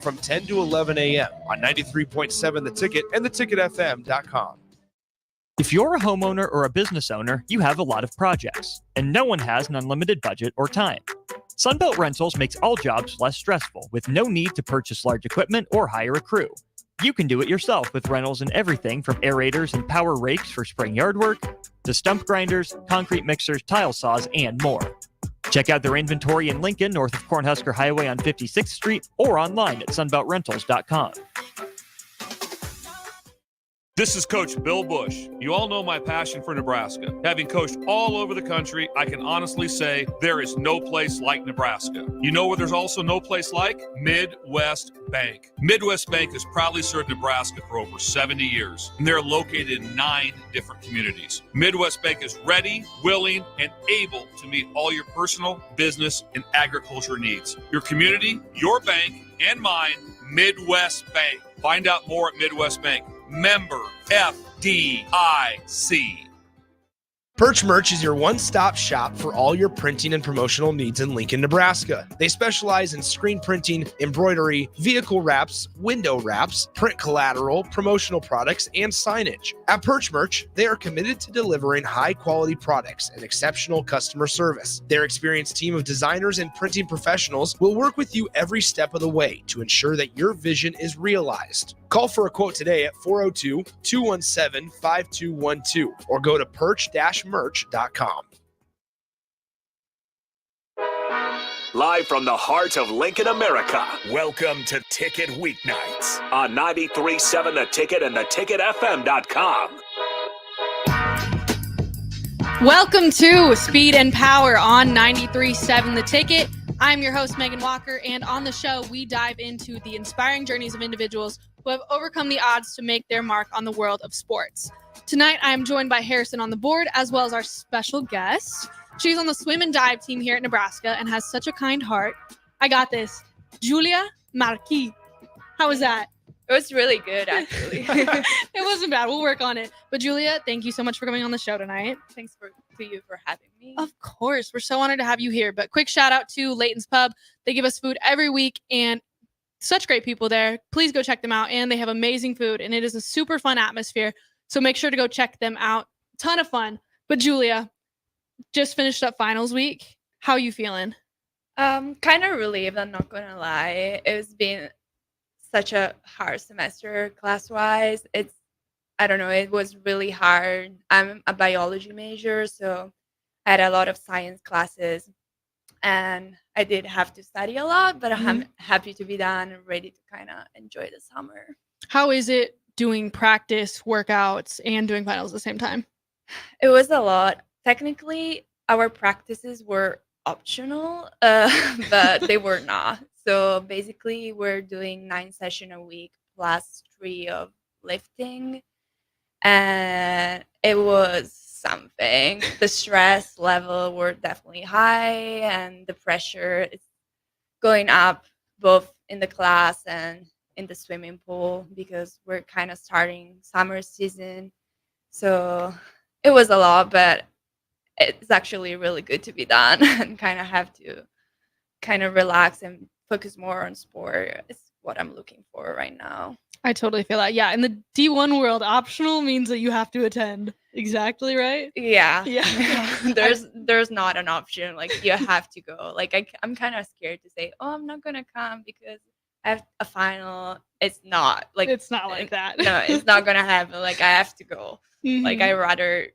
from 10 to 11 a.m. on 93.7 The Ticket and theticketfm.com. If you're a homeowner or a business owner, you have a lot of projects, and no one has an unlimited budget or time. Sunbelt Rentals makes all jobs less stressful with no need to purchase large equipment or hire a crew. You can do it yourself with rentals and everything from aerators and power rakes for spring yard work to stump grinders, concrete mixers, tile saws, and more. Check out their inventory in Lincoln, north of Cornhusker Highway on 56th Street, or online at sunbeltrentals.com. This is Coach Bill Bush. You all know my passion for Nebraska. Having coached all over the country, I can honestly say there is no place like Nebraska. You know where there's also no place like? Midwest Bank. Midwest Bank has proudly served Nebraska for over 70 years, and they're located in 9 different communities. Midwest Bank is ready, willing, and able to meet all your personal, business, and agriculture needs. Your community, your bank, and mine, Midwest Bank. Find out more at Midwest Bank. Member FDIC. Perch Merch is your one-stop shop for all your printing and promotional needs in Lincoln, Nebraska. They specialize in screen printing, embroidery, vehicle wraps, window wraps, print collateral, promotional products, and signage. At Perch Merch, they are committed to delivering high-quality products and exceptional customer service. Their experienced team of designers and printing professionals will work with you every step of the way to ensure that your vision is realized. Call for a quote today at 402-217-5212 or go to perch-merch.com. Live from the heart of Lincoln, America, welcome to Ticket Weeknights on 93.7 The Ticket and theticketfm.com. Welcome to Speed and Power on 93.7 The Ticket. I'm your host, Meghan Walker, and on the show, we dive into the inspiring journeys of individuals who have overcome the odds to make their mark on the world of sports. Tonight, I am joined by Harrison on the board, as well as our special guest. She's on the swim and dive team here at Nebraska and has such a kind heart. I got this. Julia Marquis. How was that? It was really good, actually. It wasn't bad. We'll work on it. But Julia, thank you so much for coming on the show tonight. Thanks to you for having me. Of course. We're so honored to have you here. But quick shout out to Layton's Pub. They give us food every week and such great people there. Please go check them out. And they have amazing food and it is a super fun atmosphere. So make sure to go check them out. Ton of fun. But Julia, just finished up finals week. How are you feeling? Kind of relieved, I'm not going to lie. It's been such a hard semester class-wise. I don't know, it was really hard. I'm a biology major, so I had a lot of science classes, and I did have to study a lot, but I'm happy to be done and ready to kind of enjoy the summer. How is it doing practice, workouts, and doing finals at the same time? It was a lot. Technically, our practices were optional, but they were not. So basically, we're doing 9 sessions a week plus 3 of lifting. And it was something. The stress level were definitely high, and the pressure is going up both in the class and in the swimming pool because we're kind of starting summer season. So it was a lot, but it's actually really good to be done and kind of have to kind of relax and focus more on sport. It's what I'm looking for right now. I totally feel that. Yeah. In the D1 world, optional means that you have to attend. Exactly, right? Yeah. Yeah. There's not an option. Like, you have to go. Like, I'm kind of scared to say, oh, I'm not going to come because I have a final. It's not. Like, it's not like that. No, it's not going to happen. Like, I have to go. Like, I'd rather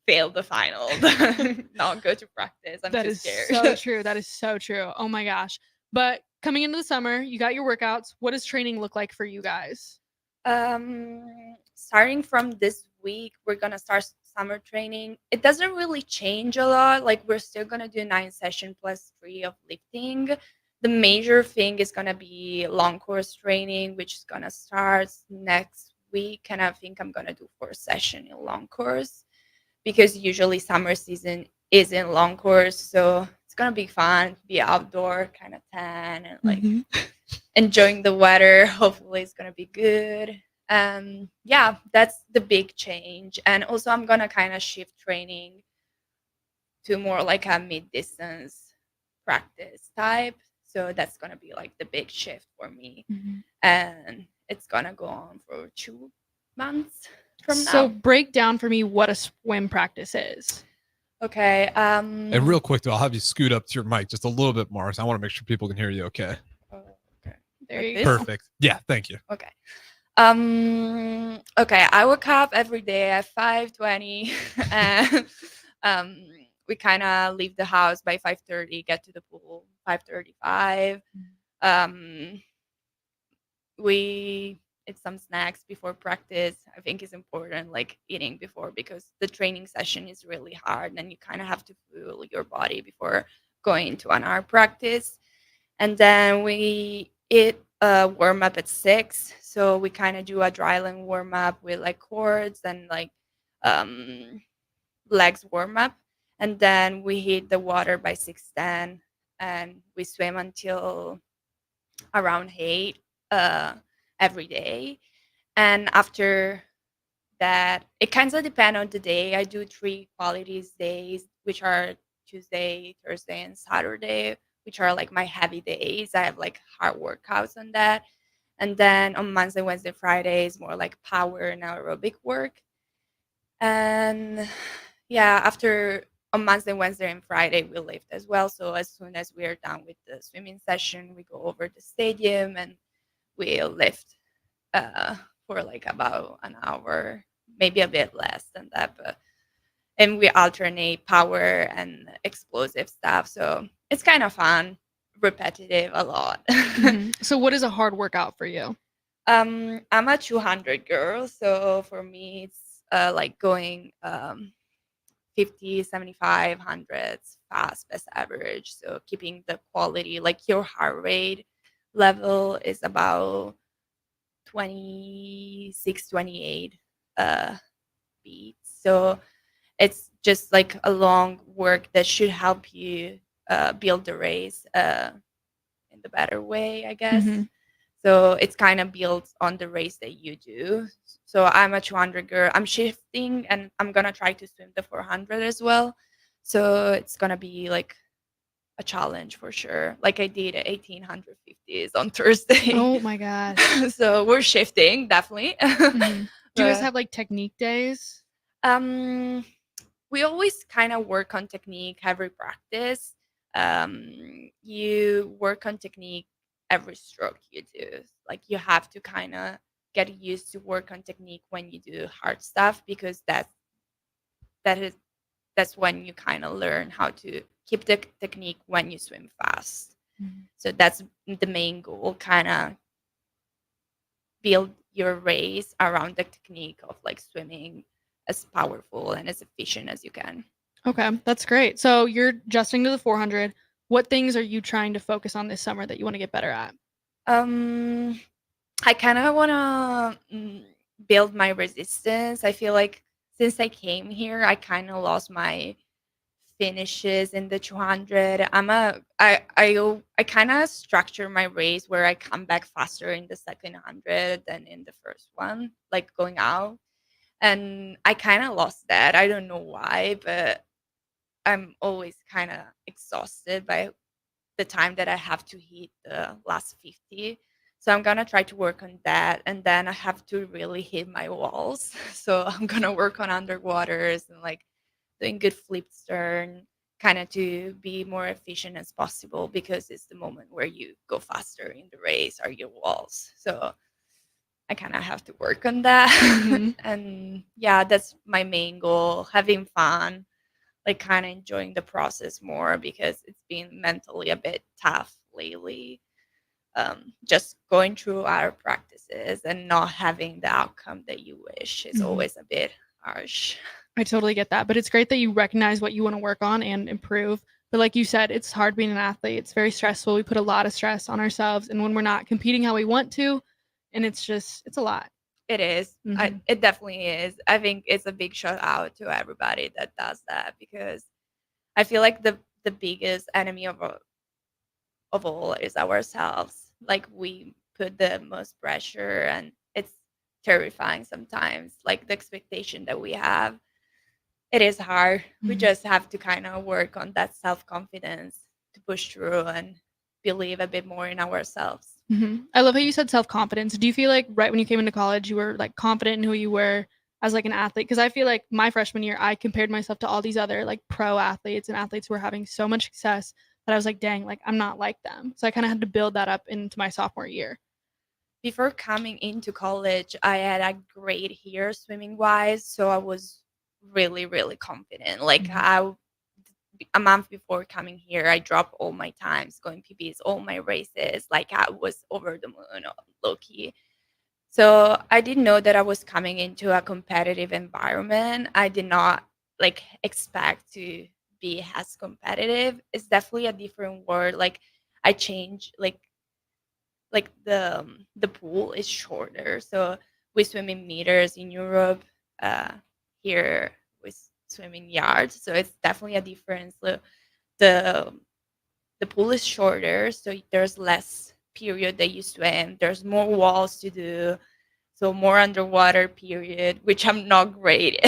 fail the final than not go to practice. I'm too scared. That is so true. That is so true. Oh, my gosh. But coming into the summer, you got your workouts. What does training look like for you guys? Starting from this week, we're going to start summer training. It doesn't really change a lot. Like, we're still going to do 9 sessions plus 3 of lifting. The major thing is going to be long course training, which is going to start next week. And I think I'm going to do 4 sessions in long course because usually summer season is in long course. So it's going to be fun, be outdoor, kind of tan and like enjoying the weather. Hopefully it's going to be good. Yeah, that's the big change. And also I'm going to kind of shift training to more like a mid-distance practice type. So that's gonna be like the big shift for me, Mhm. and it's gonna go on for 2 months from So now. break down for me what a swim practice is. Okay. And real quick, though, I'll have you scoot up to your mic just a little bit more. So I want to make sure people can hear you okay. Okay. There Like you this? go. Perfect. Yeah, thank you. Okay. Okay, I wake up every day at 5:20 and we kind of leave the house by 5:30, get to the pool 5:35. Um we eat some snacks before practice. I think is important, like eating before, because the training session is really hard and you kind of have to fuel your body before going into an hour practice. And then we eat a warm up at 6. So we kind of do a dry land warm up with like chords and like um, legs warm up. And then we hit the water by 6:10 and we swim until around 8 uh, every day. And after that, it kind of depends on the day. I do 3 qualities days, which are Tuesday, Thursday, and Saturday, which are like my heavy days. I have like hard workouts on that. And then on Monday, Wednesday, Friday is more like power and aerobic work. And yeah, after on Monday, Wednesday, and Friday, we lift as well. So as soon as we are done with the swimming session, we go over the stadium and we lift uh, for like about an hour, maybe a bit less than that. But and we alternate power and explosive stuff. So it's kind of fun, repetitive a lot. Mhm. So what is a hard workout for you? I'm a 200 girl, so for me it's like going 50, 75, hundreds fast best average. So keeping the quality, like your heart rate level is about 26, 28 beats. So it's just like a long work that should help you build the race in the better way, I guess. Mhm. So it's kind of built on the race that you do. So I'm a 200 girl. I'm shifting and I'm gonna try to swim the 400 as well. So it's gonna be like a challenge for sure. Like I did 1850s on Thursday. Oh my gosh. So we're shifting definitely. Mhm. Do you guys But, have like technique days? um, we always kind of work on technique every practice. You work on technique every stroke you do. Like you have to kind of get used to work on technique when you do hard stuff, because that is that's when you kind of learn how to keep the technique when you swim fast. Mhm. So that's the main goal, kind of build your race around the technique of like swimming as powerful and as efficient as you can. Okay, that's great. So you're adjusting to the 400. What things are you trying to focus on this summer that you want to get better at? Um, I kind of want to build my resistance. I feel like since I came here, I kind of lost my finishes in the 200. I kind of structure my race where I come back faster in the second 100 than in the first one, like going out. And I kind of lost that. I don't know why, but I'm always kind of exhausted by the time that I have to hit the last 50. So I'm gonna try to work on that, and then I have to really hit my walls. So I'm gonna work on underwaters and like doing good flip turn, kind of to be more efficient as possible, because it's the moment where you go faster in the race or your walls. So I kind of have to work on that. Mhm. And yeah, that's my main goal, having fun, like kind of enjoying the process more, because it's been mentally a bit tough lately. Just going through our practices and not having the outcome that you wish is Mhm. always a bit harsh. I totally get that, but it's great that you recognize what you want to work on and improve. But like you said, it's hard being an athlete. It's very stressful. We put a lot of stress on ourselves, and when we're not competing how we want to, and it's a lot. It is. Mhm. It definitely is. I think it's a big shout out to everybody that does that, because I feel like the biggest enemy of all is ourselves. Like we put the most pressure, and it's terrifying sometimes. Like the expectation that we have, it is hard. We Mhm. just have to kind of work on that self confidence to push through and believe a bit more in ourselves. I love how you said self-confidence. Do you feel like right when you came into college, you were like confident in who you were as like an athlete? Because I feel like my freshman year, I compared myself to all these other like pro athletes and athletes who were having so much success that I was like, dang, like I'm not like them. So I kind of had to build that up into my sophomore year. Before coming into college, I had a great year swimming wise, so I was really, really confident. Like a month before coming here, I dropped all my times going PBs, all my races. Like I was over the moon, low key. So I didn't know that I was coming into a competitive environment. I did not like expect to be as competitive. It's definitely a different world. Like I changed like the pool is shorter, so we swim in meters. In Europe, here we swim in yards, so it's definitely a difference. The the pool is shorter, so there's less period that you swim. There's more walls to do, so more underwater period, which I'm not great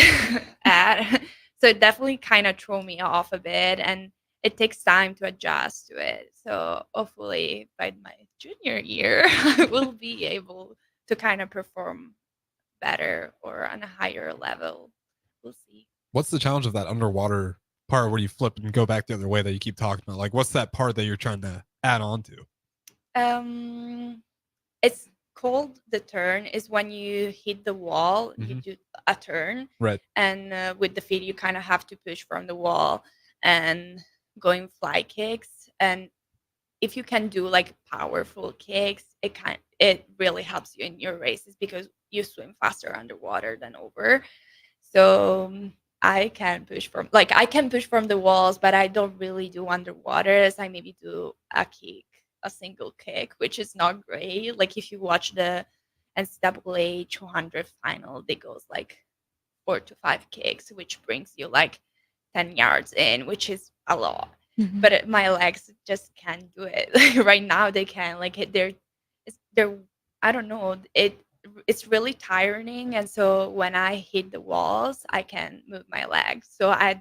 at. So it definitely kind of threw me off a bit, and it takes time to adjust to it. So hopefully by my junior year, I will be able to kind of perform better or on a higher level. We'll see. What's the challenge of that underwater part where you flip and go back the other way that you keep talking about? Like, what's that part that you're trying to add on to? It's called the turn. Is when you hit the wall, you do a turn, Right. and with the feet, you kind of have to push from the wall and going fly kicks. And if you can do like powerful kicks, it really helps you in your races because you swim faster underwater than over. So I can push from the walls, but I don't really do underwaters. I maybe do a single kick, which is not great. Like if you watch the NCAA 200 final, they goes like 4 to 5 kicks, which brings you like 10 yards in, which is a lot. But my legs just can't do it. Like right now they can. Like they're I don't know. It's really tiring, and so when I hit the walls, I can move my legs. So I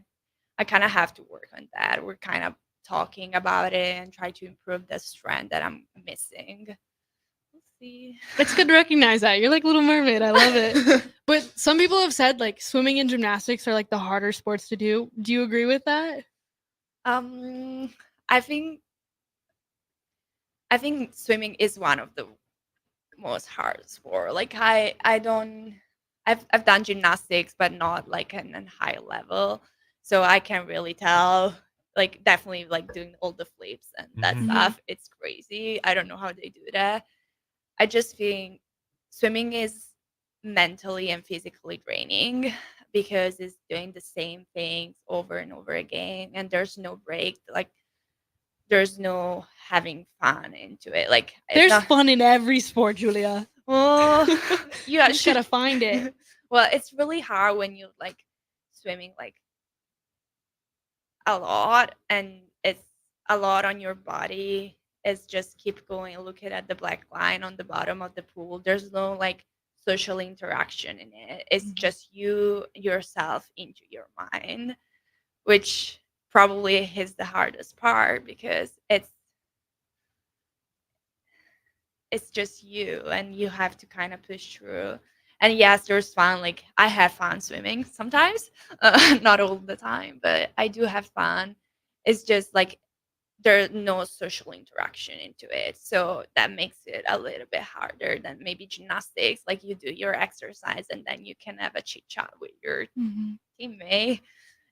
kind of have to work on that. We're kind of talking about it and try to improve the strength that I'm missing. We'll see. It's good to recognize that. You're like Little Mermaid. I love it. But some people have said like swimming and gymnastics are like the harder sports to do. Do you agree with that? I think swimming is one of the most hard sport. Like I've done gymnastics, but not like an high level, so I can't really tell. Like definitely like doing all the flips and that stuff, it's crazy. I don't know how they do that. I just think swimming is mentally and physically draining because it's doing the same things over and over again, and there's no break. Like there's no having fun into it. Like there's fun in every sport, Julia. Well, you just gotta find it. Well, it's really hard when you like swimming like a lot, and it's a lot on your body. It's just keep going, looking at the black line on the bottom of the pool. There's no like social interaction in it. It's just you yourself into your mind, which probably is the hardest part because it's just you, and you have to kind of push through. And yes, there's fun. Like I have fun swimming sometimes, not all the time, but I do have fun. It's just like there's no social interaction into it, so that makes it a little bit harder than maybe gymnastics. Like you do your exercise and then you can have a chit chat with your teammate.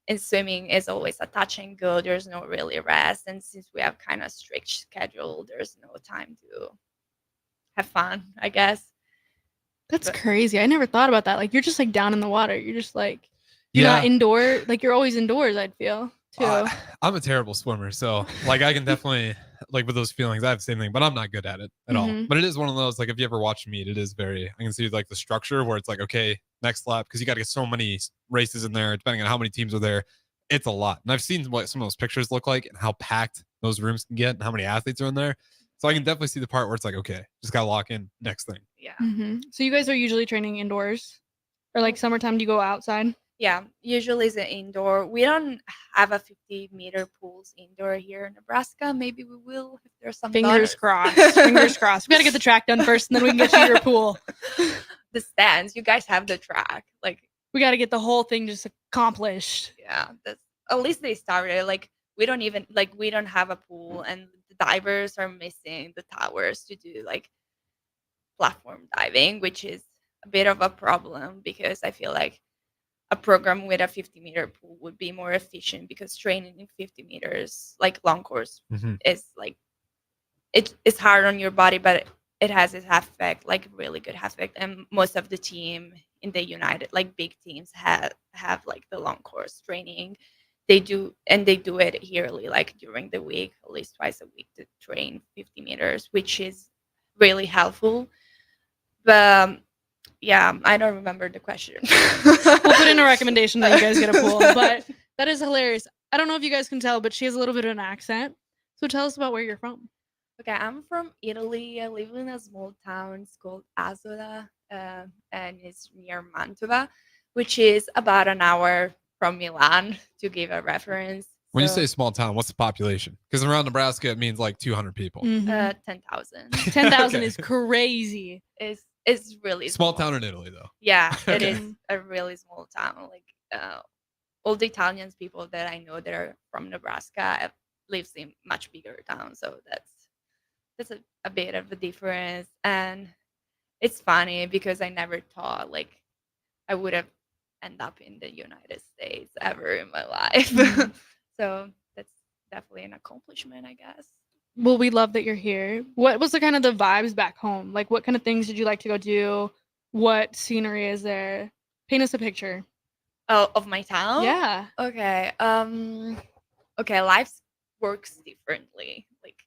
And swimming is always a touch and go. There's no really rest, and since we have kind of strict schedule, there's no time to have fun, I guess. That's crazy. I never thought about that. Like you're just like down in the water. You're just like you're not indoor. Like you're always indoors, I'd feel too. I'm a terrible swimmer, so like I can definitely like with those feelings, I have the same thing, but I'm not good at it at all. But it is one of those, like if you ever watch meet, it is very, I can see like the structure where it's like, okay, next lap, because you got to get so many races in there, depending on how many teams are there. It's a lot. And I've seen what some of those pictures look like and how packed those rooms can get and how many athletes are in there. So I can definitely see the part where it's like, okay, just got to lock in next thing. Yeah. So you guys are usually training indoors, or like summertime, do you go outside? Yeah, usually it's an indoor. We don't have a 50-meter pools indoor here in Nebraska. Maybe we will if there's some Fingers donors. crossed. Fingers crossed. We got to get the track done first, and then we can get you your pool. The stands. You guys have the track. Like, We got to get the whole thing just accomplished. yeah, that's at least they started. Like, we don't have a pool, and the divers are missing the towers to do like platform diving, which is a bit of a problem because I feel like a program with a 50-meter pool would be more efficient because training in 50 meters, like long course, is like it's hard on your body, but it has its half effect, like really good half effect. And most of the team in the United, like big teams, have like the long course training. They do it yearly, like during the week, at least twice a week to train 50 meters, which is really helpful. But yeah, I don't remember the question. We'll put in a recommendation that you guys get a pool. But that is hilarious. I don't know if you guys can tell, but she has a little bit of an accent. So tell us about where you're from. Okay, I'm from Italy. I live in a small town. It's called Asola, and it's near Mantova, which is about an hour from Milan, to give a reference. When you say small town, what's the population? Because around Nebraska, it means like 200 people. 10,000. 10,000 is crazy. It's really small town in Italy, though. Yeah, it is a really small town. Like all the Italians people that I know that are from Nebraska lives in much bigger towns, so that's a bit of a difference. And it's funny because I never thought like I would have end up in the United States ever in my life. So that's definitely an accomplishment, I guess. Well, we love that you're here. What was the kind of the vibes back home? Like, what kind of things did you like to go do? What scenery is there? Paint us a picture. Oh, of my town? Yeah. Okay. Okay, life works differently. Like,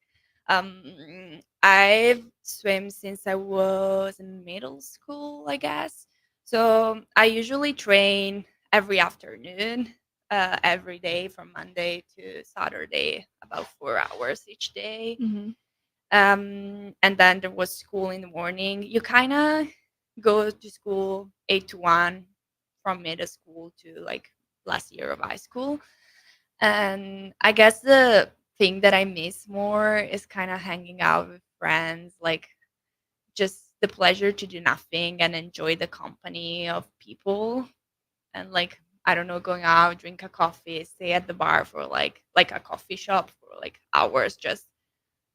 I've swim since I was in middle school, I guess. So I usually train every afternoon, every day from Monday to Saturday, about 4 hours each day. And then there was school in the morning. You kind of go to school 8 to 1 from middle school to like last year of high school. And I guess the thing that I miss more is kind of hanging out with friends, like just the pleasure to do nothing and enjoy the company of people. And like, I don't know, going out, drink a coffee, stay at the bar for like a coffee shop for like hours, just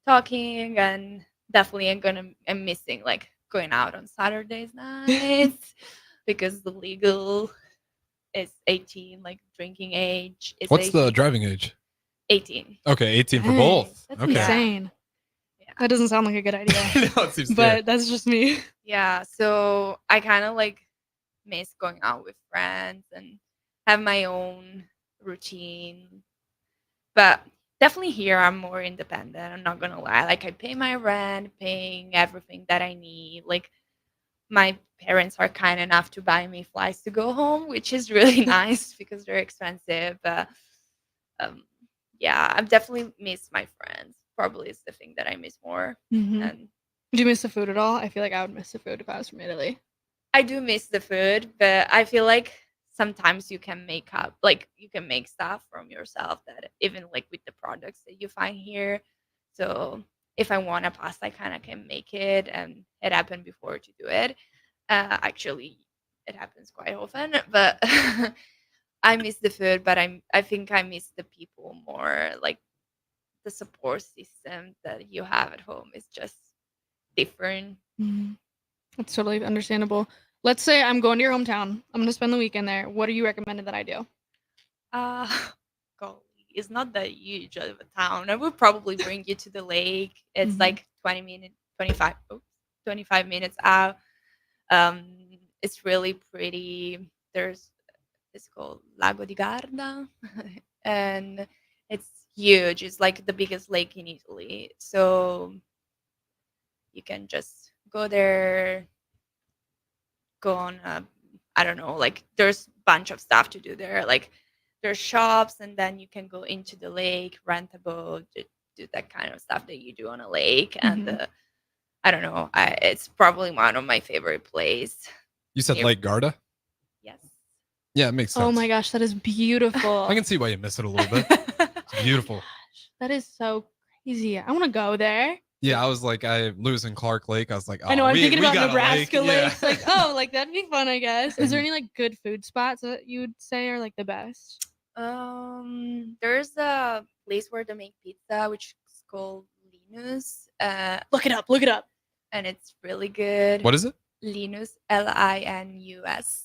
talking. And definitely I'm missing like going out on Saturdays nights because the legal is 18, like drinking age is What's 18. the driving age? 18. Okay, 18 for Dang, both. That's Okay. insane. Yeah. That doesn't sound like a good idea. No, it seems But fair. that's just me. Yeah, so I kind of like miss going out with friends and have my own routine. But definitely here I'm more independent. I'm not gonna lie. Like I pay my rent, paying everything that I need. Like my parents are kind enough to buy me flights to go home, which is really nice because they're expensive. But yeah, I've definitely missed my friends. Probably is the thing that I miss more. And Do you miss the food at all? I feel like I would miss the food if I was from Italy. I do miss the food, but I feel like sometimes you can make up, like you can make stuff from yourself that even like with the products that you find here. So if I want a pasta, I kind of can make it, and it happened before to do it. Actually, it happens quite often, but I miss the food. But I think I miss the people more. Like the support system that you have at home is just different. That's totally understandable. Let's say I'm going to your hometown. I'm going to spend the weekend there. What are you recommending that I do? Golly, it's not that huge of a town. I would probably bring you to the lake. It's like 25 minutes out. It's really pretty. It's called Lago di Garda, and it's huge. It's like the biggest lake in Italy. So you can just go there, go on I don't know, like there's a bunch of stuff to do there. Like there's shops, and then you can go into the lake, rent a boat, do that kind of stuff that you do on a lake. And I don't know, it's probably one of my favorite places. You said Lake Garda? Yes. Yeah, it makes sense. Oh my gosh, that is beautiful. I can see why you miss it a little bit. It's beautiful. That is so crazy. I want to go there. Yeah, I was like, Lewis and Clark Lake. I was like, oh, I know. I'm thinking we about got a Nebraska lake. lakes. Like, oh, like that'd be fun, I guess. Is there any like good food spots that you would say are like the best? There's a place where they make pizza, which is called Linus. Look it up. Look it up. And it's really good. What is it? Linus, Linus.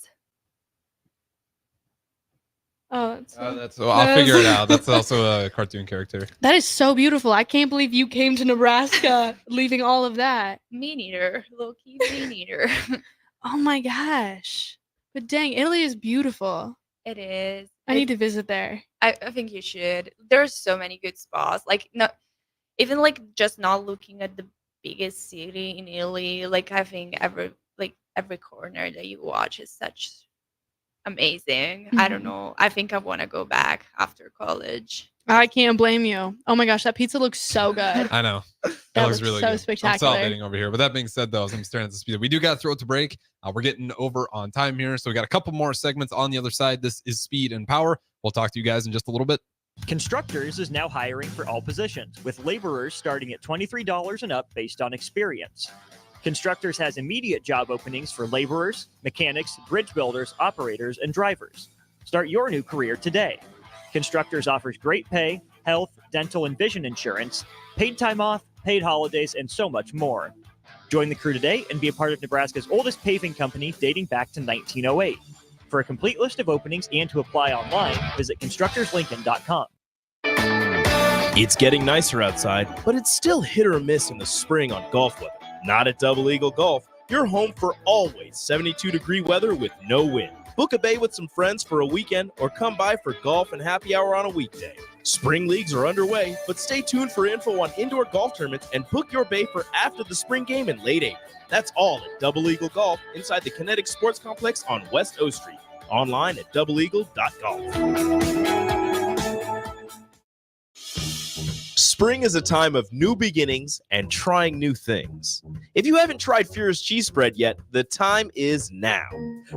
Oh, I'll figure it out. That's also a cartoon character. That is so beautiful. I can't believe you came to Nebraska leaving all of that. Me neither. Low-key, me neither. Oh my gosh. But dang, Italy is beautiful. It is. I need to visit there. I think you should. There's so many good spots. Like, not even like just not looking at the biggest city in Italy. Like, I think every corner that you watch is such amazing. I don't know. I think I want to go back after college. I can't blame you. Oh my gosh, that pizza looks so good. I know. That looks really so good. spectacular. I'm salivating over here. But that being said, though, as I'm staring at the speed, we do got to throw it to break. We're getting over on time here. So we got a couple more segments on the other side. This is Speed and Power. We'll talk to you guys in just a little bit. Constructors is now hiring for all positions, with laborers starting at $23 and up based on experience. Constructors has immediate job openings for laborers, mechanics, bridge builders, operators, and drivers. Start your new career today. Constructors offers great pay, health, dental, and vision insurance, paid time off, paid holidays, and so much more. Join the crew today and be a part of Nebraska's oldest paving company dating back to 1908. For a complete list of openings and to apply online, visit constructorslincoln.com. It's getting nicer outside, but it's still hit or miss in the spring on golf weather. Not at Double Eagle Golf. You're home for always 72-degree weather with no wind. Book a bay with some friends for a weekend or come by for golf and happy hour on a weekday. Spring leagues are underway, but stay tuned for info on indoor golf tournaments and book your bay for after the spring game in late April. That's all at Double Eagle Golf inside the Kinetic Sports Complex on West O Street. Online at doubleeagle.golf. Spring is a time of new beginnings and trying new things. If you haven't tried Fuhrer's cheese spread yet, the time is now.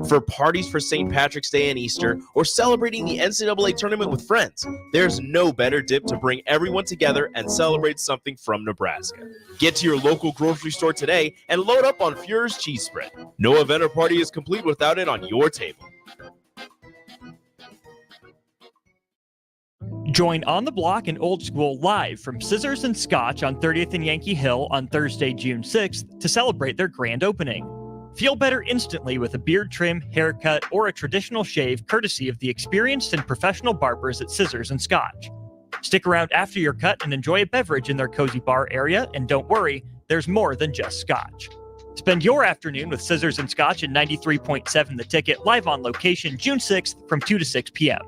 For parties for St. Patrick's Day and Easter, or celebrating the NCAA tournament with friends, there's no better dip to bring everyone together and celebrate something from Nebraska. Get to your local grocery store today and load up on Fuhrer's cheese spread. No event or party is complete without it on your table. Join On the Block and Old School live from Scissors and Scotch on 30th and Yankee Hill on Thursday, June 6th to celebrate their grand opening. Feel better instantly with a beard trim, haircut, or a traditional shave courtesy of the experienced and professional barbers at Scissors and Scotch. Stick around after your cut and enjoy a beverage in their cozy bar area, and don't worry, there's more than just Scotch. Spend your afternoon with Scissors and Scotch at 93.7 The Ticket, live on location June 6th from 2 to 6 p.m.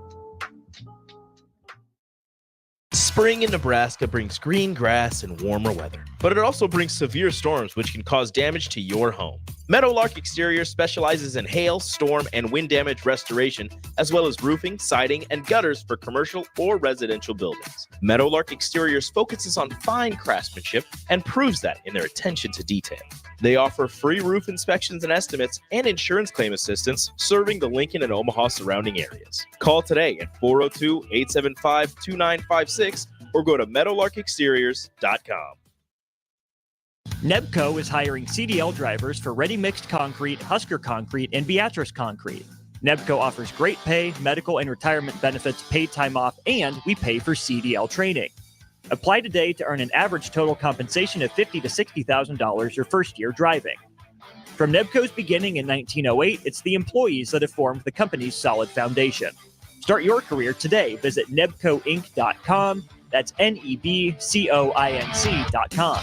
Spring in Nebraska brings green grass and warmer weather, but it also brings severe storms which can cause damage to your home. Meadowlark Exterior specializes in hail, storm, and wind damage restoration, as well as roofing, siding, and gutters for commercial or residential buildings. Meadowlark Exteriors focuses on fine craftsmanship and proves that in their attention to detail. They offer free roof inspections and estimates and insurance claim assistance, serving the Lincoln and Omaha surrounding areas. Call today at 402-875-2956 or go to meadowlarkexteriors.com. Nebco is hiring CDL drivers for ready-mixed concrete, Husker Concrete, and Beatrice Concrete. Nebco offers great pay, medical and retirement benefits, paid time off, and we pay for CDL training. Apply today to earn an average total compensation of $50,000 to $60,000 your first year driving. From Nebco's beginning in 1908, it's the employees that have formed the company's solid foundation. Start your career today. Visit nebcoinc.com. That's NEBCOINC.com.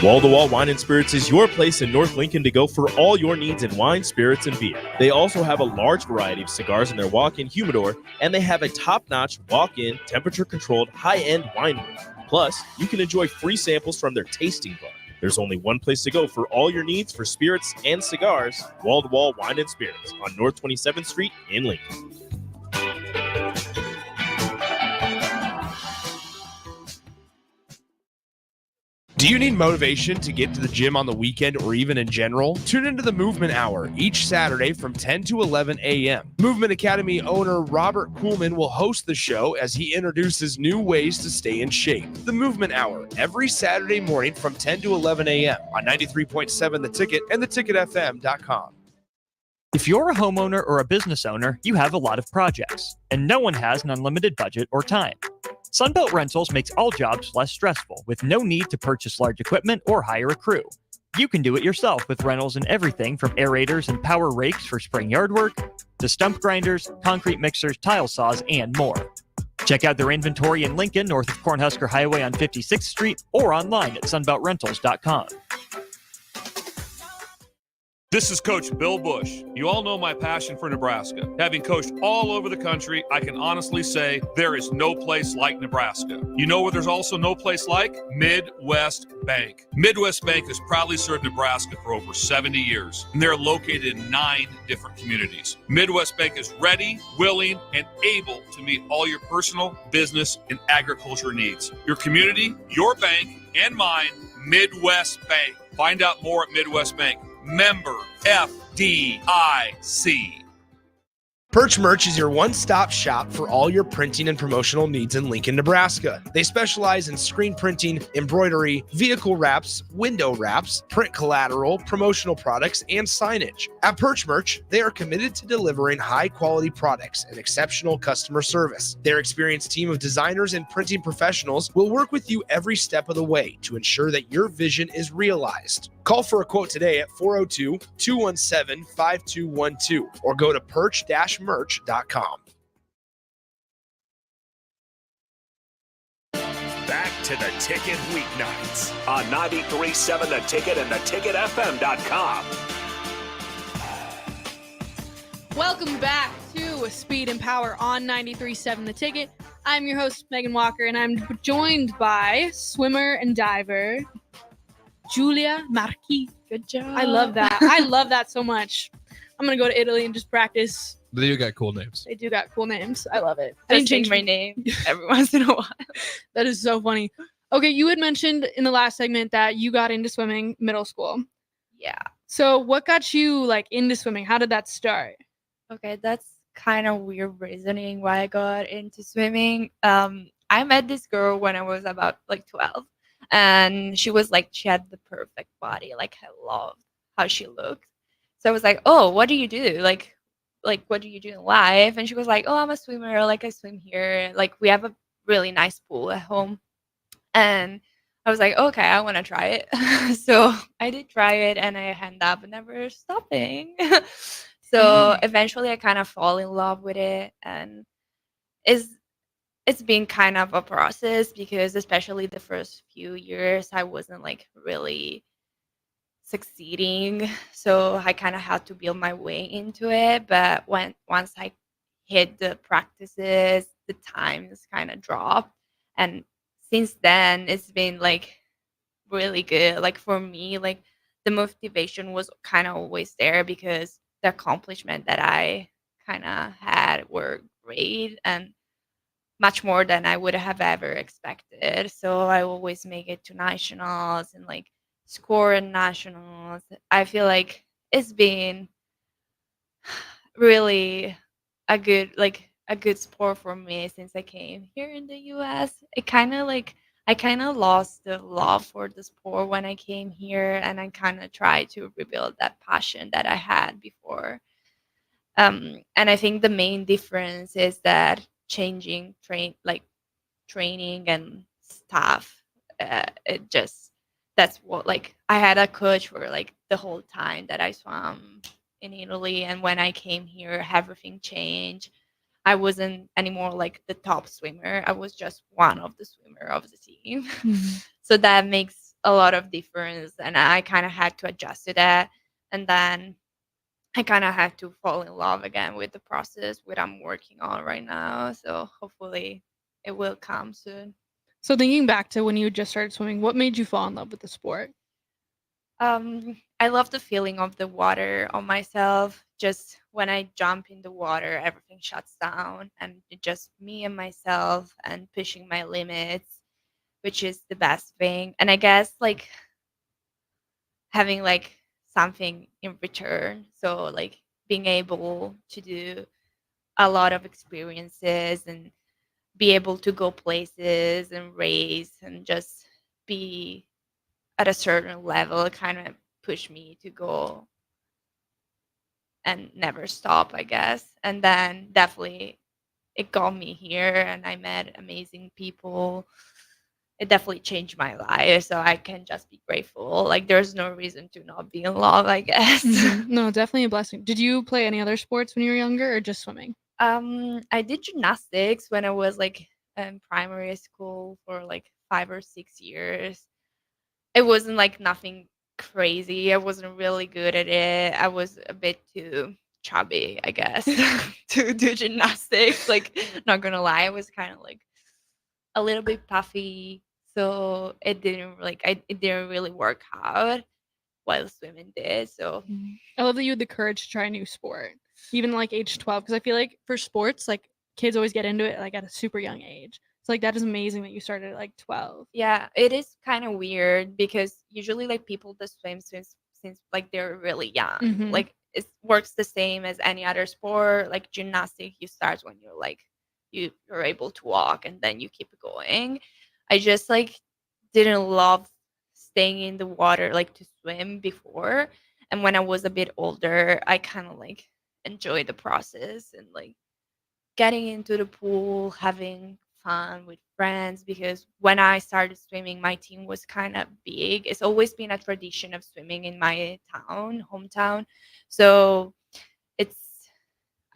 Wall-to-Wall Wine and Spirits is your place in North Lincoln to go for all your needs in wine, spirits, and beer. They also have a large variety of cigars in their walk-in humidor, and they have a top-notch walk-in, temperature-controlled, high-end wine room. Plus, you can enjoy free samples from their tasting bar. There's only one place to go for all your needs for spirits and cigars, Wall-to-Wall Wine and Spirits on North 27th Street in Lincoln. Do you need motivation to get to the gym on the weekend or even in general? Tune into the Movement Hour each Saturday from 10 to 11 a.m. Movement Academy owner Robert Kuhlman will host the show as he introduces new ways to stay in shape. The Movement Hour every Saturday morning from 10 to 11 a.m. on 93.7 The Ticket and theticketfm.com. If you're a homeowner or a business owner, you have a lot of projects, and no one has an unlimited budget or time. Sunbelt Rentals makes all jobs less stressful with no need to purchase large equipment or hire a crew. You can do it yourself with rentals in everything from aerators and power rakes for spring yard work to stump grinders, concrete mixers, tile saws, and more. Check out their inventory in Lincoln, north of Cornhusker Highway on 56th Street, or online at sunbeltrentals.com. This is Coach Bill Bush. You all know my passion for Nebraska. Having coached all over the country, I can honestly say there is no place like Nebraska. You know where there's also no place like? Midwest Bank. Midwest Bank has proudly served Nebraska for over 70 years, and they're located in 9 different communities. Midwest Bank is ready, willing, and able to meet all your personal, business, and agriculture needs. Your community, your bank, and mine, Midwest Bank. Find out more at Midwest Bank. Member FDIC. Perch Merch is your one-stop shop for all your printing and promotional needs in Lincoln, Nebraska. They specialize in screen printing, embroidery, vehicle wraps, window wraps, print collateral, promotional products, and signage. At Perch Merch, they are committed to delivering high-quality products and exceptional customer service. Their experienced team of designers and printing professionals will work with you every step of the way to ensure that your vision is realized. Call for a quote today at 402-217-5212 or go to perch-merch.com. Back to the Ticket weeknights on 93.7 The Ticket and theticketfm.com. Welcome back to Speed and Power on 93.7 The Ticket. I'm your host, Meghan Walker, and I'm joined by swimmer and diver Julia Marchi. Good job. I love that. I love that so much. I'm going to go to Italy and just practice. They do got cool names. They do got cool names. I love it. I change my name every once in a while. That is so funny. Okay, you had mentioned in the last segment that you got into swimming middle school. Yeah. So what got you into swimming? How did that start? Okay, that's kind of weird reasoning why I got into swimming. I met this girl when I was about 12. And she was she had the perfect body. I loved how she looked. So I was like, oh, what do you do? What do you do in life? And she was like, oh, I'm a swimmer. I swim here. We have a really nice pool at home. And I was like, okay, I want to try it. So I did try it and I end up never stopping. So eventually I kind of fall in love with it. And it's been kind of a process because especially the first few years I wasn't really succeeding, so I kind of had to build my way into it. But once I hit the practices, the times kind of dropped, and since then it's been really good. For me, the motivation was kind of always there because the accomplishment that I kind of had were great and much more than I would have ever expected. So I always make it to nationals and score in nationals. I feel like it's been really a good sport for me since I came here in the US. It kind of I kind of lost the love for the sport when I came here, and I kind of tried to rebuild that passion that I had before. And I think the main difference is that changing training and stuff. That's what I had a coach for the whole time that I swam in Italy, and when I came here, everything changed. I wasn't anymore the top swimmer. I was just one of the swimmer of the team. So that makes a lot of difference, and I kind of had to adjust to that. And then I kind of had to fall in love again with the process, which I'm working on right now. So hopefully it will come soon. So thinking back to when you just started swimming, what made you fall in love with the sport? I love the feeling of the water on myself. Just when I jump in the water, everything shuts down, and it's just me and myself and pushing my limits. which is the best thing. And I guess like having like something in return. So like being able to do a lot of experiences and be able to go places and race and just be at a certain level kind of pushed me to go and never stop, I guess. And then definitely it got me here and I met amazing people. It definitely changed my life. So I can just be grateful. Like there's no reason to not be in love, I guess. No, definitely a blessing. Did you play any other sports when you were younger or just swimming? I did gymnastics when I was like in primary school for like 5 or 6 years. It wasn't like nothing crazy. I wasn't really good at it. I was a bit too chubby, I guess, to do gymnastics. Like, not gonna lie, I was kind of like a little bit puffy, so it didn't really work out while swimming did. So I love that you had the courage to try a new sport, even like age 12, because I feel like for sports, like kids always get into it like at a super young age. So like that is amazing that you started at like 12. yeah, it is kind of weird because usually like people that swim since like they're really young. Mhm. Like it works the same as any other sport. Like gymnastics, you start when you're like you're able to walk and then you keep going. I just like didn't love staying in the water like to swim before. And when I was a bit older, I kind of like enjoyed the process and like getting into the pool, having fun with friends. Because when I started swimming, my team was kind of big. It's always been a tradition of swimming in my hometown. So it's,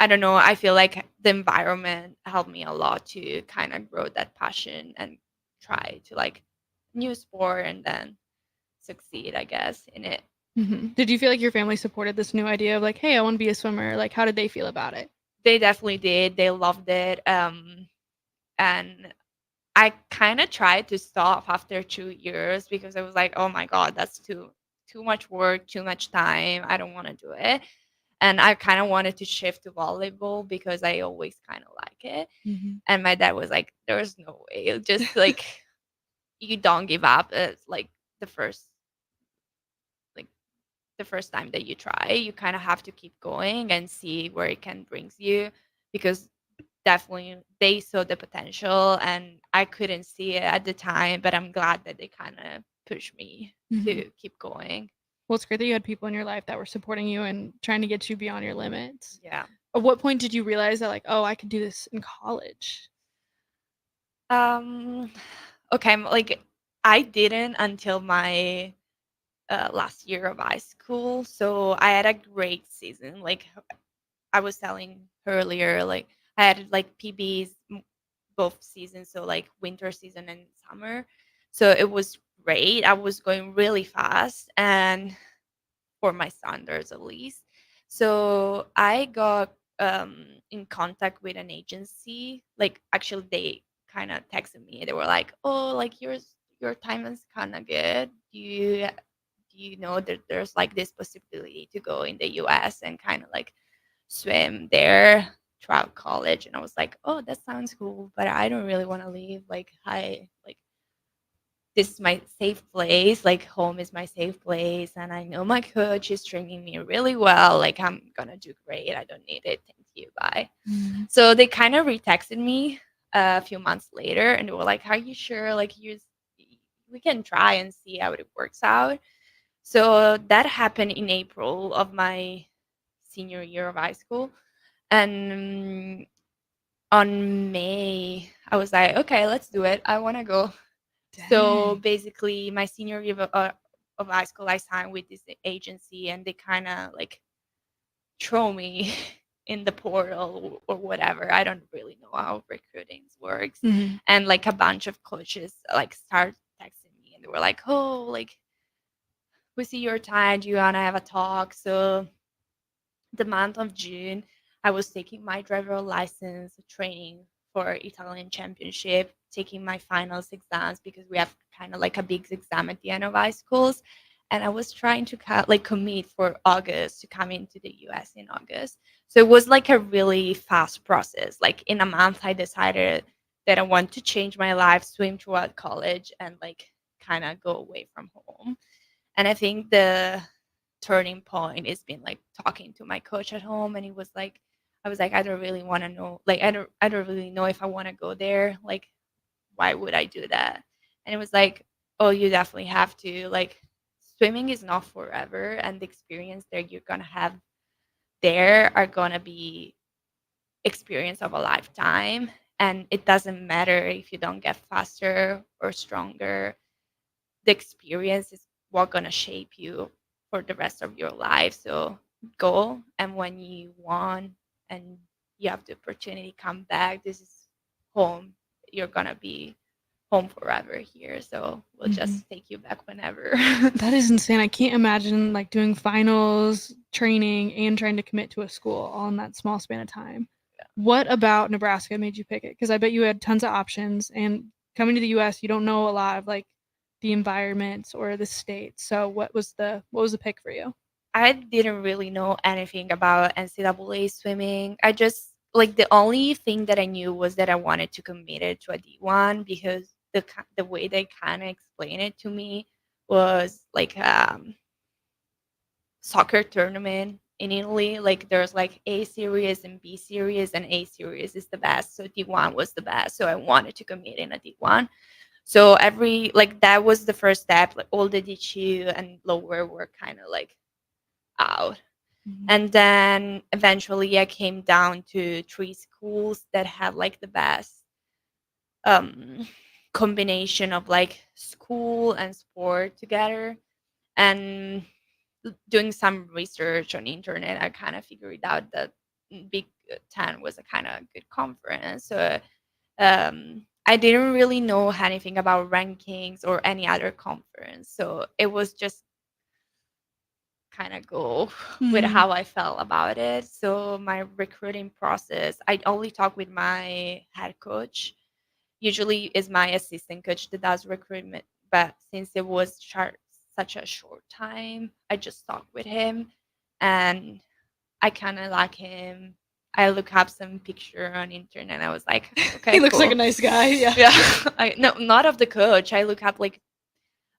I don't know, I feel like the environment helped me a lot to kind of grow that passion and try to like new sport and then succeed, I guess, in it. Did you feel like your family supported this new idea of like, hey, I want to be a swimmer? Like, how did they feel about it? They definitely did. They loved it. And I kind of tried to stop after 2 years because I was like, oh my god, that's too much work, too much time. I don't want to do it. And I kind of wanted to shift to volleyball because I always kind of like it. And my dad was like, there's no way. Just like you don't give up. It's like the first like the first time that you try. You kind of have to keep going and see where it can brings you because definitely they saw the potential and I couldn't see it at the time, but I'm glad that they kind of pushed me to keep going. Well, it's great that you had people in your life that were supporting you and trying to get you beyond your limits. Yeah. At what point did you realize that like, oh, I could do this in college? Okay, like I didn't until my last year of high school. So I had a great season. Like I was telling earlier, like I had like PBs both seasons, so like winter season and summer. So it was great. I was going really fast and for my standards at least. So I got in contact with an agency. Like actually they kind of texted me. They were like, "Oh, like your time is kind of good. Do you know that there's like this possibility to go in the US and kind of like swim there throughout college?" And I was like, "Oh, that sounds cool, but I don't really want to leave. Like I like this is my safe place. Like home is my safe place, and I know my coach is training me really well. Like I'm gonna do great. I don't need it. Thank you. Bye." So they kind of retexted me a few months later, and they were like, "Are you sure? Like we can try and see how it works out." So that happened in April of my senior year of high school. And on May, I was like, okay, let's do it. I want to go. So Dang. basically, my senior year of high school, I signed with this agency and they kind of like throw me in the portal or whatever. I don't really know how recruiting works. And like a bunch of coaches like start texting me and they were like, oh, like we see your time. Do you want to have a talk? So the month of June, I was taking my driver license training for Italian championship, taking my finals exams because we have kind of like a big exam at the end of high schools. And I was trying to like commit for August to come into the US in August. So it was like a really fast process. Like in a month, I decided that I want to change my life, swim throughout college, and like kind of go away from home. And I think the turning point has been like talking to my coach at home, and he was like, I was like, I don't really want to know, like I don't really know if I want to go there. Like, why would I do that? And it was like, oh, you definitely have to. Like, swimming is not forever, and the experience that you're gonna have there are gonna be experience of a lifetime. And it doesn't matter if you don't get faster or stronger. The experience is what gonna shape you for the rest of your life. So go, and when you won and you have the opportunity, come back. This is home. You're gonna be home forever here. So we'll just take you back whenever. That is insane. I can't imagine like doing finals, training, and trying to commit to a school all in that small span of time. What about Nebraska made you pick it? Because I bet you had tons of options, and coming to the U.S., you don't know a lot of like the environments or the state. So what was the pick for you? I didn't really know anything about NCAA swimming. I just like the only thing that I knew was that I wanted to commit it to a D1 because the way they kind of explained it to me was like soccer tournament in Italy. Like there's like A series and B series, and A series is the best. So D1 was the best. So I wanted to commit in a D1. So every like that was the first step. Like all the D2 and lower were kind of like out. And then eventually I came down to 3 schools that had like the best combination of like school and sport together. And doing some research on the internet, I kind of figured out that Big Ten was a kind of good conference. So I didn't really know anything about rankings or any other conference. So it was just kind of go with how I felt about it. So my recruiting process, I only talk with my head coach. Usually is my assistant coach that does recruitment, but since it was such a short time, I just talked with him, and I kind of like him. I look up some picture on internet. I was like, okay, he looks like a cool. nice guy. Yeah. Yeah. No, not of the coach. I look up like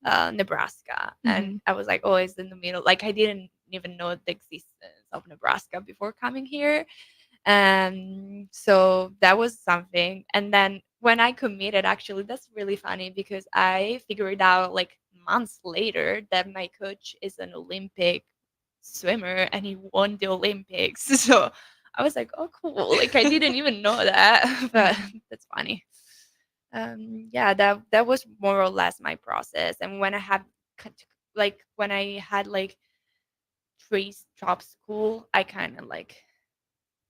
Nebraska, and I was like, oh, it's in the middle. Like I didn't even know the existence of Nebraska before coming here. And so that was something. And then when I committed, actually, that's really funny because I figured out like months later that my coach is an Olympic swimmer and he won the Olympics. So I was like, oh, cool. Like I didn't even know that, but that's funny. Yeah, that was more or less my process. And when I had when I had like 3 top school, I kind of like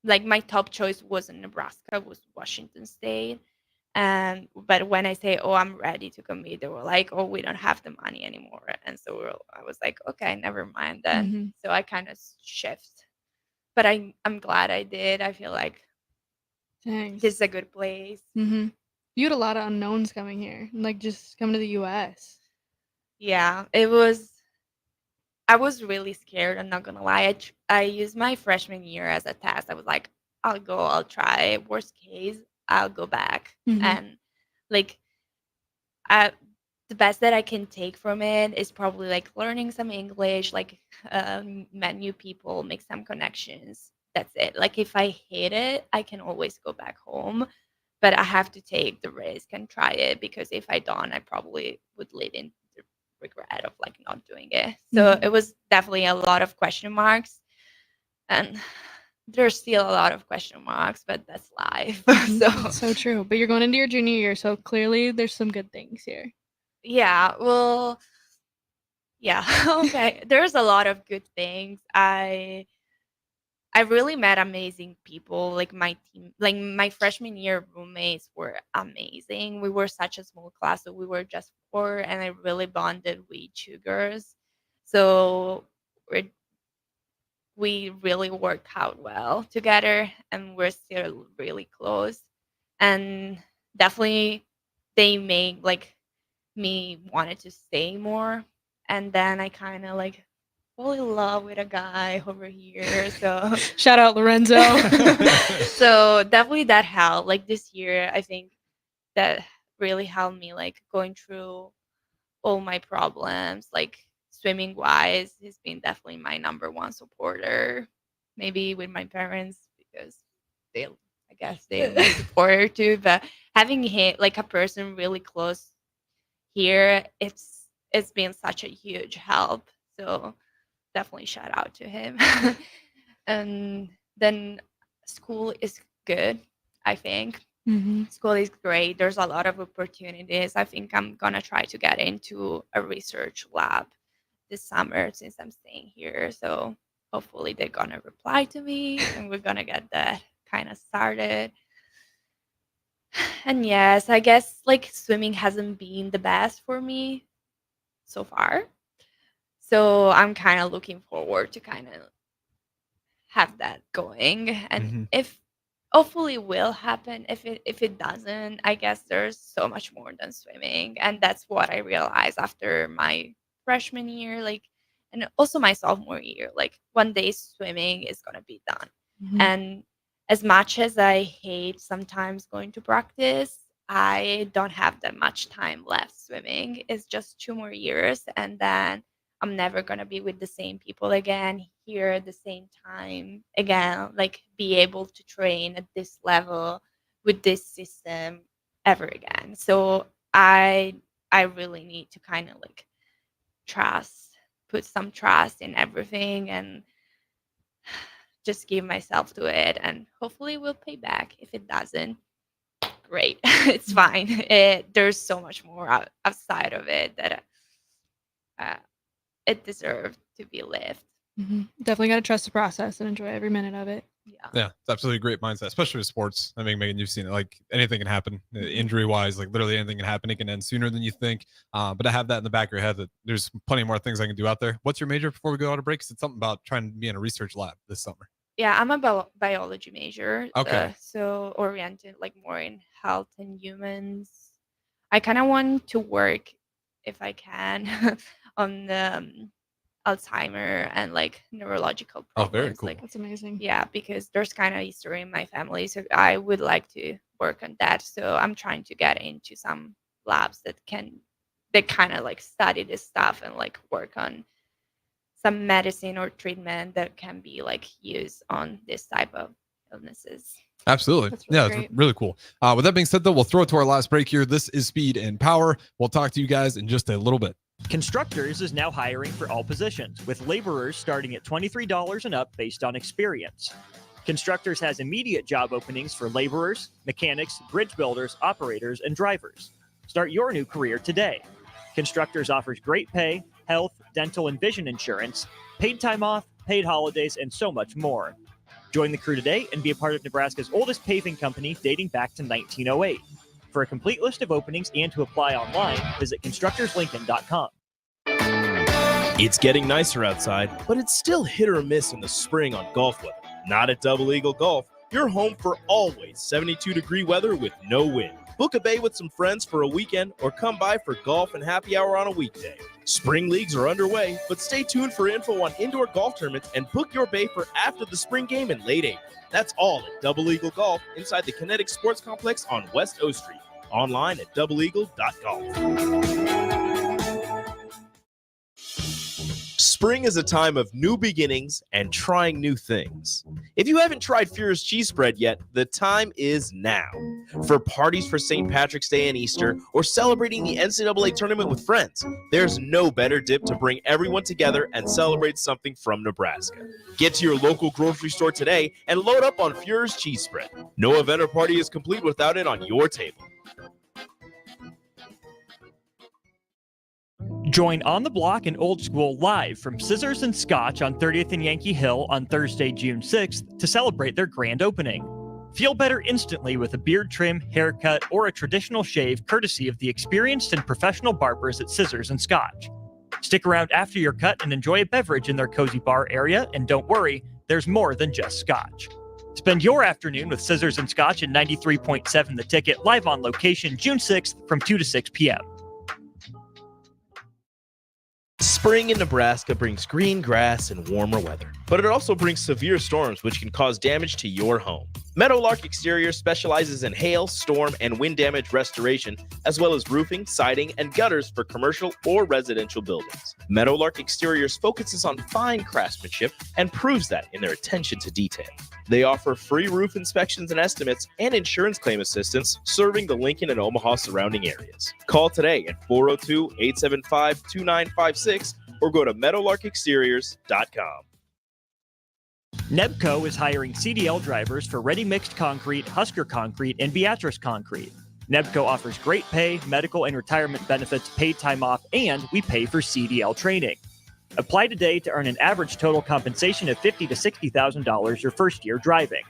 my top choice wasn't Nebraska, was Washington State. And but when I say, oh, I'm ready to commit, they were like, oh, we don't have the money anymore. And so I was like, okay, never mind then. So I kind of shift. But I'm glad I did. I feel like Thanks. this is a good place. You had a lot of unknowns coming here, like just coming to the U.S. Yeah, I was really scared. I'm not gonna lie. I used my freshman year as a test. I was like, I'll try. Worst case, I'll go back. And like, the best that I can take from it is probably like learning some English, like met new people, make some connections. That's it. Like if I hate it, I can always go back home, but I have to take the risk and try it because if I don't, I probably would live in the regret of like not doing it. So it was definitely a lot of question marks, and there's still a lot of question marks, but that's life. That's so true. But you're going into your junior year, so clearly there's some good things here. Yeah, well, yeah, okay. There's a lot of good things. I really met amazing people. Like my team, like my freshman year roommates were amazing. We were such a small class, so we were just 4, and I really bonded with 2 girls. So we really work out well together, and we're still really close. And definitely they made like me wanted to stay more. And then I kind of like fall in love with a guy over here. So shout out Lorenzo. so definitely that helped. Like this year, I think that really helped me like going through all my problems, like swimming wise. He's been definitely my number one supporter, maybe with my parents because I guess they my supporter too, but having him like a person really close here, it's been such a huge help. So definitely shout out to him. And then school is good, I think. School is great. There's a lot of opportunities. I think I'm gonna try to get into a research lab this summer since I'm staying here. So hopefully they're gonna reply to me and we're gonna get that kind of started. And yes, I guess like swimming hasn't been the best for me so far. So I'm kind of looking forward to kind of have that going. And if hopefully will happen, if it doesn't, I guess there's so much more than swimming. And that's what I realized after my freshman year, like, and also my sophomore year, like one day swimming is gonna be done. And as much as I hate sometimes going to practice, I don't have that much time left swimming. It's just 2 more years, and then I'm never gonna be with the same people again, here at the same time again, like be able to train at this level with this system ever again. So I really need to kind of like put some trust in everything and just give myself to it, and hopefully it will pay back. If it doesn't, great. It's fine. There's so much more outside of it that it deserved to be lived. Definitely got to trust the process and enjoy every minute of it. Yeah, it's absolutely a great mindset, especially with sports. I mean, Megan, you've seen it. Like anything can happen, injury wise. Like literally anything can happen. It can end sooner than you think. But to have that in the back of your head that there's plenty more things I can do out there. What's your major before we go out of break? 'Cause it's something about trying to be in a research lab this summer. Yeah, I'm a biology major. Okay. So oriented like more in health and humans. I kind of want to work, if I can, on the Alzheimer and like neurological problems. Oh, very cool. Like, That's amazing. yeah, because there's kind of history in my family, so I would like to work on that. So I'm trying to get into some labs that kind of like study this stuff and like work on some medicine or treatment that can be like used on this type of illnesses. Absolutely. That's really Yeah, great. it's really cool. With that being said, though, we'll throw it to our last break here. This is Speed and Power. We'll talk to you guys in just a little bit. Constructors is now hiring for all positions, with laborers starting at $23 and up based on experience. Constructors has immediate job openings for laborers, mechanics, bridge builders, operators, and drivers. Start your new career today. Constructors offers great pay, health, dental, and vision insurance, paid time off, paid holidays, and so much more. Join the crew today and be a part of Nebraska's oldest paving company dating back to 1908. For a complete list of openings and to apply online, visit constructorslincoln.com. It's getting nicer outside, but it's still hit or miss in the spring on golf weather. Not at Double Eagle Golf. You're home for always 72-degree weather with no wind. Book a bay with some friends for a weekend or come by for golf and happy hour on a weekday. Spring leagues are underway, but stay tuned for info on indoor golf tournaments and book your bay for after the spring game in late April. That's all at Double Eagle Golf inside the Kinetic Sports Complex on West O Street. Online at doubleeagle.golf. Spring is a time of new beginnings and trying new things. If you haven't tried Furious Cheese Spread yet, the time is now. For parties for St. Patrick's Day and Easter, or celebrating the NCAA tournament with friends, there's no better dip to bring everyone together and celebrate something from Nebraska. Get to your local grocery store today and load up on Furious Cheese Spread. No event or party is complete without it on your table. Join On the Block and Old School live from Scissors and Scotch on 30th and Yankee Hill on Thursday, June 6th to celebrate their grand opening. Feel better instantly with a beard trim, haircut, or a traditional shave courtesy of the experienced and professional barbers at Scissors and Scotch. Stick around after your cut and enjoy a beverage in their cozy bar area, and don't worry, there's more than just Scotch. Spend your afternoon with Scissors and Scotch at 93.7 The Ticket, live on location June 6th from 2 to 6 p.m. Spring in Nebraska brings green grass and warmer weather. but it also brings severe storms which can cause damage to your home. Meadowlark Exterior specializes in hail, storm, and wind damage restoration, as well as roofing, siding, and gutters for commercial or residential buildings. Meadowlark Exteriors focuses on fine craftsmanship and proves that in their attention to detail. They offer free roof inspections and estimates and insurance claim assistance, serving the Lincoln and Omaha surrounding areas. Call today at 402-875-2956 or go to meadowlarkexteriors.com. Nebco is hiring CDL drivers for ready-mixed concrete, Husker Concrete, and Beatrice Concrete. Nebco offers great pay, medical and retirement benefits, paid time off, and we pay for CDL training. Apply today to earn an average total compensation of $50,000 to $60,000 your first year driving.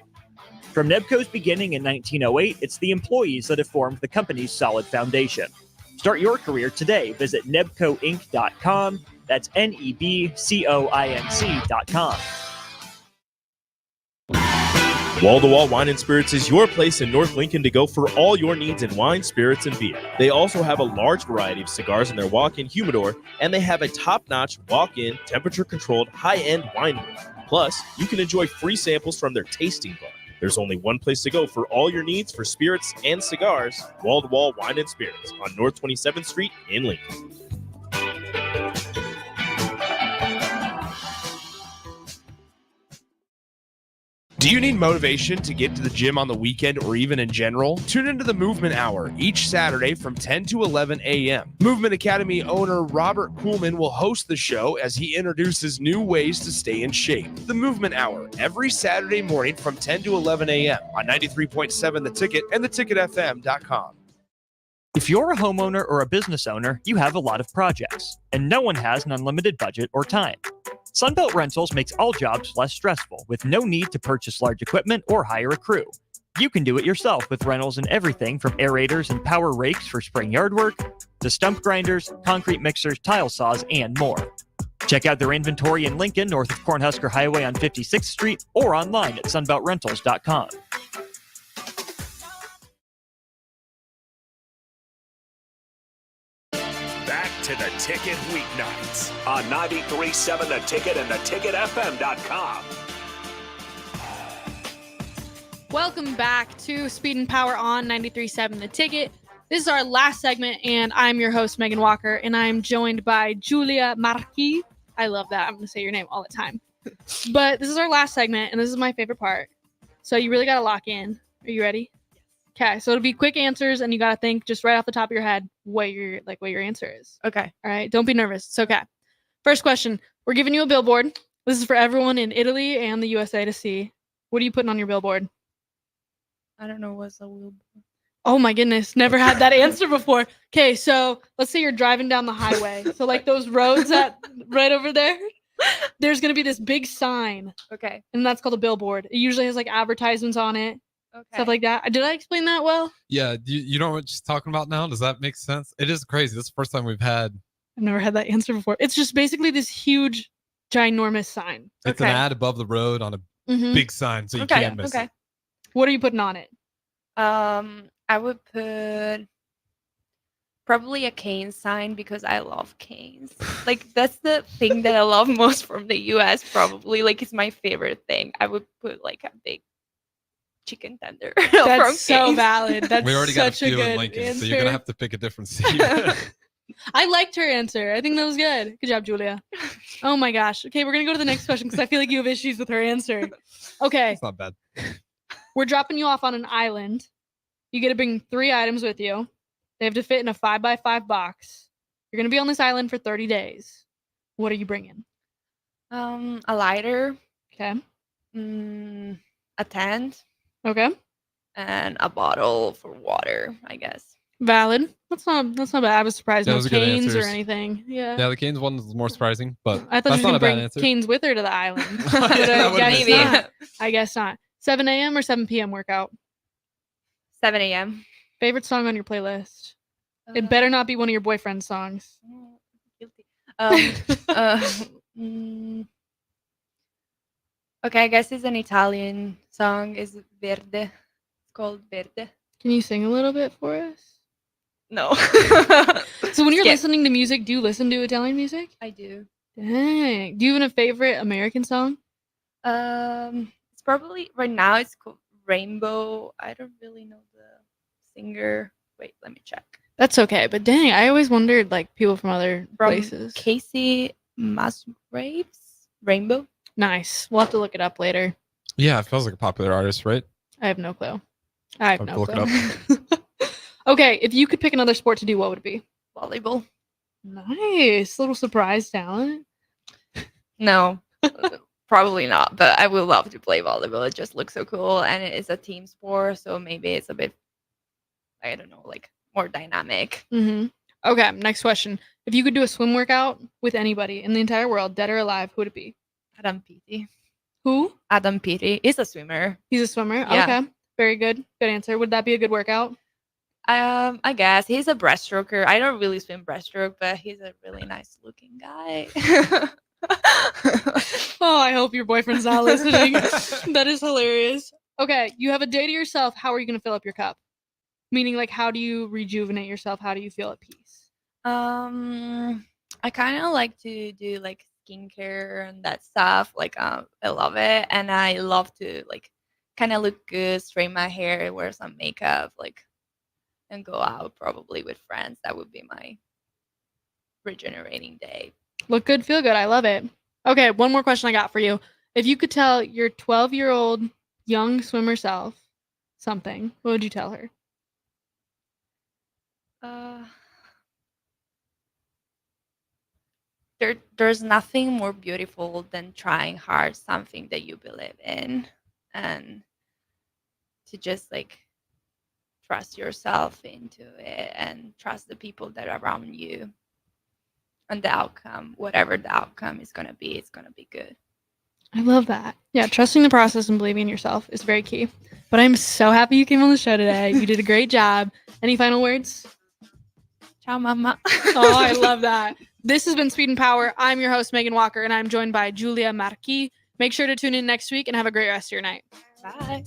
From Nebco's beginning in 1908, it's the employees that have formed the company's solid foundation. Start your career today. Visit nebcoinc.com. That's NEBCOINC.com. Wall-to-Wall Wine and Spirits is your place in North Lincoln to go for all your needs in wine, spirits, and beer. They also have a large variety of cigars in their walk-in humidor, and they have a top-notch walk-in, temperature-controlled, high-end wine room. Plus, you can enjoy free samples from their tasting bar. There's only one place to go for all your needs for spirits and cigars: Wall-to-Wall Wine and Spirits on North 27th Street in Lincoln. Do you need motivation to get to the gym on the weekend or even in general? Tune into the Movement Hour each Saturday from 10 to 11 a.m. Movement Academy owner Robert Kuhlman will host the show as he introduces new ways to stay in shape. The Movement Hour every Saturday morning from 10 to 11 a.m. on 93.7 The Ticket and theticketfm.com. If you're a homeowner or a business owner, you have a lot of projects, and no one has an unlimited budget or time. Sunbelt Rentals makes all jobs less stressful with no need to purchase large equipment or hire a crew. You can do it yourself with rentals and everything from aerators and power rakes for spring yard work to stump grinders, concrete mixers, tile saws, and more. Check out their inventory in Lincoln, north of Cornhusker Highway on 56th Street, or online at sunbeltrentals.com. Back to the Ticket weeknights on 93.7 The Ticket and theticketfm.com. Welcome back to Speed and Power on 93.7 The Ticket. This is our last segment, and I'm your host, Megan Walker, and I'm joined by Julia Marquis. I love that. I'm going to say your name all the time. But this is our last segment, and this is my favorite part. So you really got to lock in. Are you ready? Okay, so it'll be quick answers, and you got to think just right off the top of your head what your answer is. Okay. All right, don't be nervous. It's okay. First question. We're giving you a billboard. This is for everyone in Italy and the USA to see. What are you putting on your billboard? I don't know what's a billboard. Oh my goodness, never had that answer before. Okay, so let's say you're driving down the highway. So like those roads that right over there, there's going to be this big sign. Okay. And that's called a billboard. It usually has like advertisements on it. Okay. Stuff like that. Did I explain that well? Yeah, you know what she's talking about now? Does that make sense? It is crazy. This is the first time we've had. I've never had that answer before. It's just basically this huge, ginormous sign. It's an ad above the road on a big sign, so you can't miss it. What are you putting on it? I would put probably a cane sign because I love canes. Like that's the thing that I love most from the US. Probably like it's my favorite thing. I would put like a big chicken tender. That's so canes. valid. That's We already got a such a few in good Lincoln, answer. so you're gonna have to pick a different seat. I liked her answer. I think that was good. Good job, Julia. Oh my gosh. Okay, we're gonna go to the next question because I feel like you have issues with her answer. Okay, It's not bad. we're dropping you off on an island. You get to bring 3 items with you. They have to fit in a 5x5 box. You're gonna be on this island for 30 days. What are you bringing? A lighter, Okay. a tent, Okay. and a bottle for water, I guess. Valid. That's not bad. I was surprised Yeah, no those are good canes or answers. anything. Yeah. Yeah, the canes one is more surprising, but I thought that's she was not gonna a bad bring answer. canes with her to the island. But That I would've guess been not. I guess not. 7 a.m. or 7 p.m. workout. 7 a.m. Favorite song on your playlist? It better not be one of your boyfriend's songs. Guilty. Okay, I guess it's an Italian song. Is Verde? It's called Verde. Can you sing a little bit for us? No. So when you're Skip. listening to music, do you listen to Italian music? I do. Dang. Do you have a favorite American song? It's probably right now it's called Rainbow. I don't really know the singer. Wait, let me check. That's okay. But dang, I always wondered like people from other From places. Casey Musgraves, Rainbow. Nice. We'll have to look it up later. Yeah, it feels like a popular artist, right? I have no clue. I have I'll no look it clue. Okay, if you could pick another sport to do, what would it be? Volleyball. Nice. Little surprise talent. No, probably not. But I would love to play volleyball. It just looks so cool, and it is a team sport, so maybe it's a bit, I don't know, like more dynamic. Mm-hmm. Okay, next question. If you could do a swim workout with anybody in the entire world, dead or alive, who would it be? Adam Peaty. Who? Adam Peaty is a swimmer. He's a swimmer? Yeah. Okay. Very good. Good answer. Would that be a good workout? I guess he's a breaststroker. I don't really swim breaststroke, but he's a really nice looking guy. Oh, I hope your boyfriend's not listening. That is hilarious. Okay, you have a day to yourself. How are you going to fill up your cup? Meaning, like, how do you rejuvenate yourself? How do you feel at peace? I kind of like to do like skincare and that stuff. Like, I love it, and I love to like kind of look good, straighten my hair, wear some makeup, like, and go out probably with friends. That would be my regenerating day. Look good, feel good. I love it. Okay, one more question I got for you. If you could tell your 12-year-old young swimmer self something, what would you tell her? There's nothing more beautiful than trying hard something that you believe in, and to just like trust yourself into it and trust the people that are around you, and the outcome, whatever the outcome is going to be, it's going to be good. I love that. Yeah, trusting the process and believing in yourself is very key. But I'm so happy you came on the show today. You did a great job. Any final words? Ciao, mama. Oh, I love that. This has been Speed and Power. I'm your host, Meghan Walker, and I'm joined by Julia Marquis. Make sure to tune in next week and have a great rest of your night. Bye.